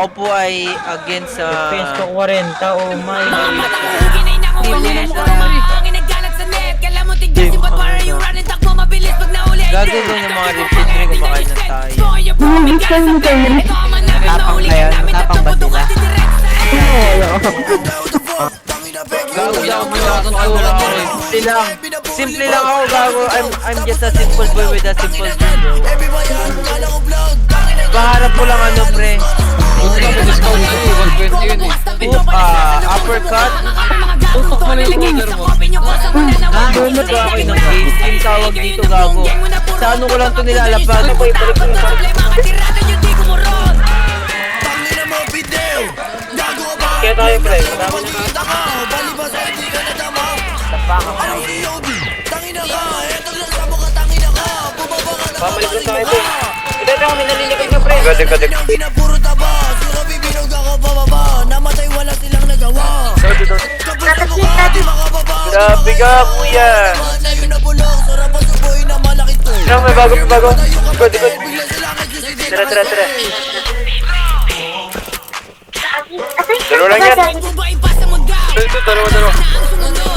Ako po ay against sa... Defense ko 40, oh my God. Gago doon yung mga repeat rin kumakain ng tayo. Matapang na yan. Matapang ba sila? Gago lang ako Simple lang ako gago. I'm just a simple boy with a simple dream, bro. Baharap ko lang ano, pre. Discount ko, 120 yun eh. Uppercut. Tutok mo na yung order mo. Donut ba ako ng game? Yung tawag dito, gago. Sa ano ko lang ito nilalapag. Kaya tayo, pre. Madami na Pamalik lang tayo, pre. Ito ako, may nalilikod na, pre. Gadig. Grabe ka, kuya. May bago. Good. Tara. Dalo lang yan. Ito, dalawa.